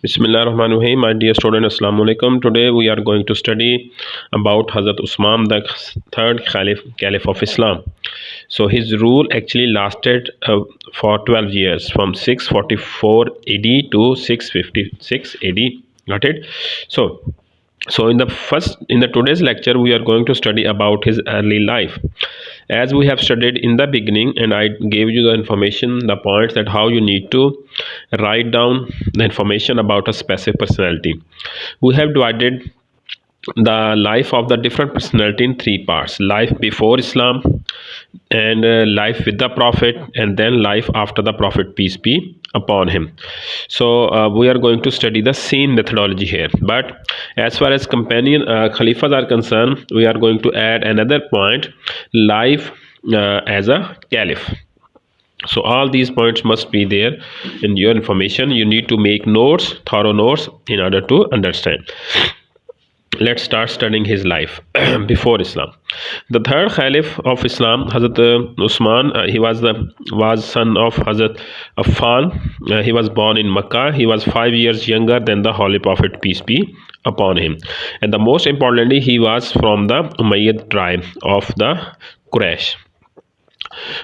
Bismillahirrahmanirrahim. My dear student, Assalamu alaikum. Today we are going to study about Hazrat Usman, the third Caliph of Islam. So his rule actually lasted for 12 years, from 644 AD to 656 AD. Got it? So in the today's lecture we are going to study about his early life, as we have studied in the beginning, and I gave you the information, the points, that how you need to write down the information about a specific personality. We have divided the life of the different personality in three parts: life before Islam, and life with the Prophet, and then life after the Prophet, peace be upon him. So we are going to study the same methodology here, but as far as companion Khalifas are concerned, we are going to add another point: life as a caliph. So all these points must be there in your information. You need to make notes, thorough notes, in order to understand. Let's start studying his life before Islam. The third Caliph of Islam, Hazrat Usman, he was son of Hazrat Affan. He was born in Makkah. He was 5 years younger than the Holy Prophet, peace be upon him. And the most importantly, he was from the Umayyad tribe of the Quraysh.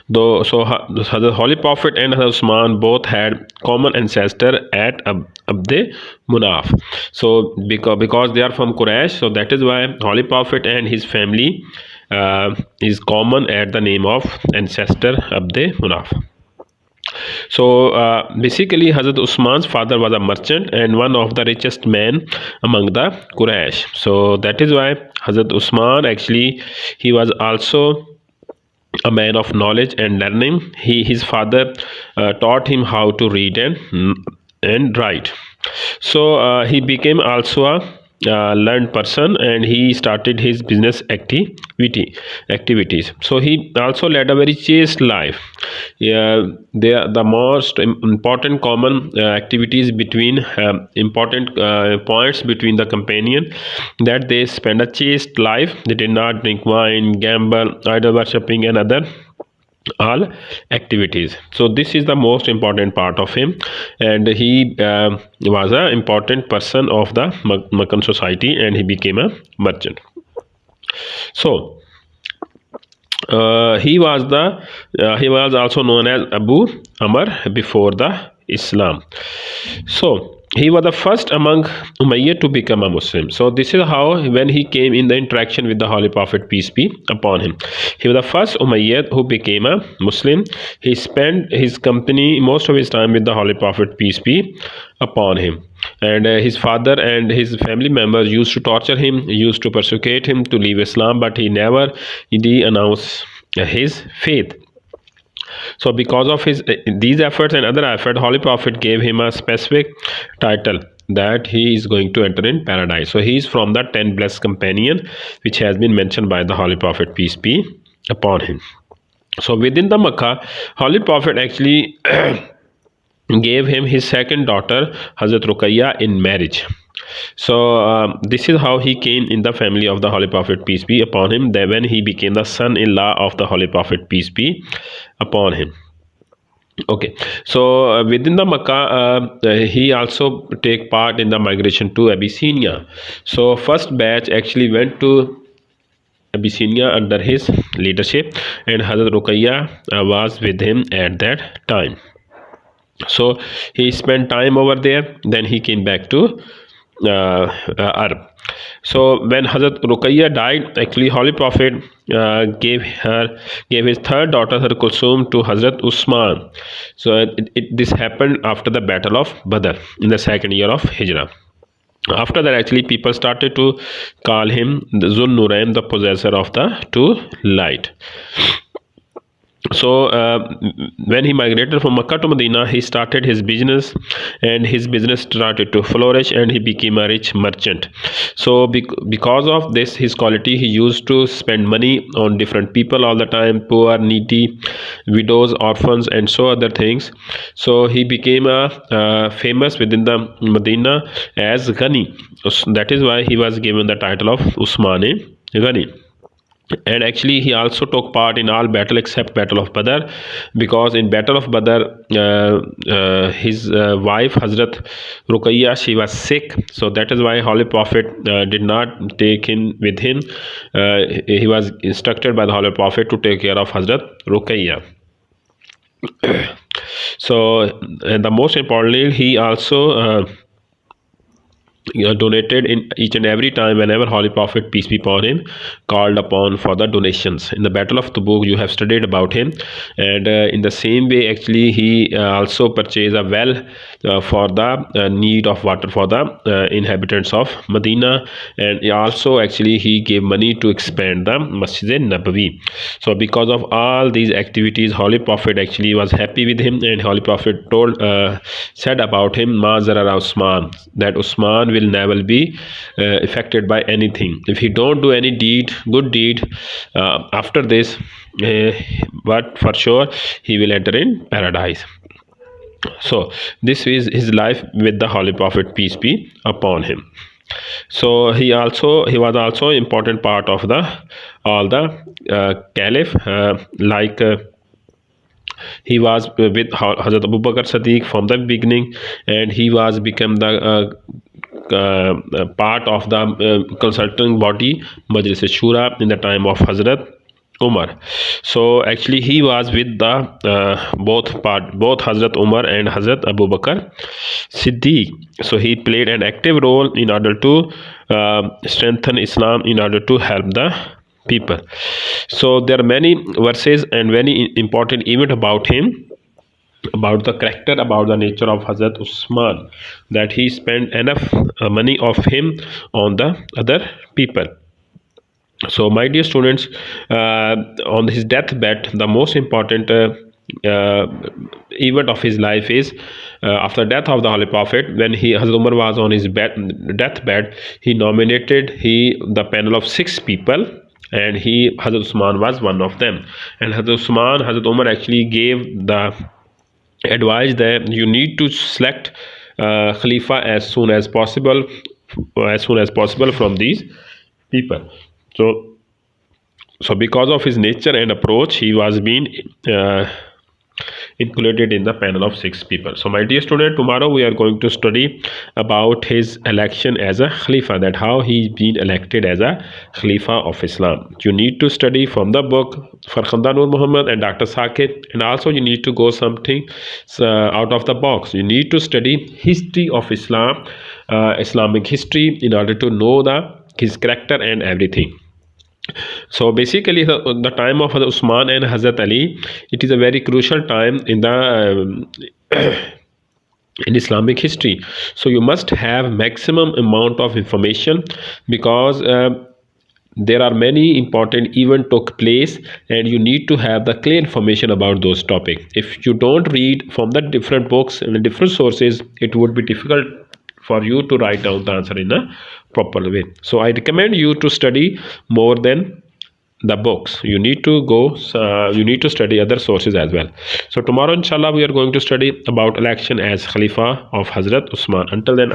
The Holy Prophet and Hazrat Usman both had common ancestor at Abd Munaf. So because they are from Quraysh, so that is why Holy Prophet and his family is common at the name of ancestor Abd Munaf. So basically, Hazrat Usman's father was a merchant and one of the richest men among the Quraysh. So that is why Hazrat Usman, actually, he was also a man of knowledge and learning. His father taught him how to read and write. So he became also a learned person, and he started his business activities. So he also led a very chaste life. The most important common activities between important points between the companion, that they spend a chaste life. They did not drink wine, gamble, idol worshipping, and other all activities. So this is the most important part of him, and he was an important person of the Meccan society, and he became a merchant. So he was also known as Abu Amr before the Islam. So he was the first among Umayyad to become a Muslim. So this is how, when he came in the interaction with the Holy Prophet, peace be upon him, he was the first Umayyad who became a Muslim. He spent his company, most of his time, with the Holy Prophet, peace be upon him. And his father and his family members used to torture him, used to persecute him to leave Islam, but he never denounced his faith. So because of these efforts and other efforts, Holy Prophet gave him a specific title, that he is going to enter in paradise. So he is from the 10 blessed companion, which has been mentioned by the Holy Prophet, peace be upon him. So within the Makkah, Holy Prophet actually gave him his second daughter, Hazrat Ruqayyah, in marriage. So this is how he came in the family of the Holy Prophet, peace be upon him, that when he became the son-in-law of the Holy Prophet, peace be upon him. Okay, so within the Makkah, he also take part in the migration to Abyssinia. So first batch actually went to Abyssinia under his leadership, and Hazrat Ruqayyah was with him at that time. So he spent time over there, then he came back to Arab. So when Hazrat Ruqayyah died, actually Holy Prophet gave his third daughter, her Kulsum, to Hazrat Usman. So this happened after the battle of Badr in the second year of Hijrah. After that, actually, people started to call him the Zun Nurain, the possessor of the two light. So when he migrated from Makkah to Medina, he started his business, and his business started to flourish, and he became a rich merchant. So because of this, his quality, he used to spend money on different people all the time: poor, needy, widows, orphans, and so other things. So he became famous within the Medina as Ghani. That is why he was given the title of Usman-e Ghani. and actually he also took part in all battle except battle of Badr, because in battle of Badr his wife Hazrat Ruqayya, she was sick, so that is why Holy Prophet did not take him with him. He was instructed by the Holy Prophet to take care of Hazrat Ruqayya. So and the most importantly, he also donated in each and every time whenever Holy Prophet, peace be upon him, called upon for the donations. In the battle of Tabuk you have studied about him, and in the same way actually he also purchased a well for the need of water for the inhabitants of Medina, and also actually he gave money to expand the Masjid Nabawi. So because of all these activities, Holy Prophet actually was happy with him, and Holy Prophet said about him, Ma zarara Usman, that Usman will never be affected by anything if he don't do any good deed after this, but for sure he will enter in paradise. So this is his life with the Holy Prophet, peace be upon him. So he was also important part of the all the caliph, he was with Hazrat Abu Bakr Siddiq from the beginning, and he was become the part of the consulting body Majlis Shura in the time of Hazrat Umar. So actually he was with the both Hazrat Umar and Hazrat Abu Bakr Siddiq. So he played an active role in order to strengthen Islam, in order to help the people. So there are many verses and very important event about him, about the character, about the nature of Hazrat Usman, that he spent enough money of him on the other people. So my dear students, on his deathbed, the most important event of his life is after death of the Holy Prophet, when Hazrat Umar was on his deathbed, he nominated the panel of 6 people, and Hazrat Usman was one of them. And Hazrat Umar actually gave the advice that you need to select Khalifa as soon as possible from these people. So because of his nature and approach, he was being included in the panel of 6 people. So my dear student, tomorrow we are going to study about his election as a Khalifa, that how he been elected as a Khalifa of Islam. You need to study from the book Frkhanda Noor Muhammad and Dr Saqib, and also you need to go something out of the box. You need to study history of Islam, Islamic history, in order to know his character and everything. So basically the time of Hazrat Usman and Hazrat Ali, it is a very crucial time in the in Islamic history. So you must have maximum amount of information, because there are many important events took place, and you need to have the clear information about those topics. If you don't read from the different books and the different sources, it would be difficult for you to write down the answer in a proper way. So I recommend you to study more than the books. You need to study other sources as well. So tomorrow inshallah we are going to study about election as Khalifa of Hazrat Usman. Until then,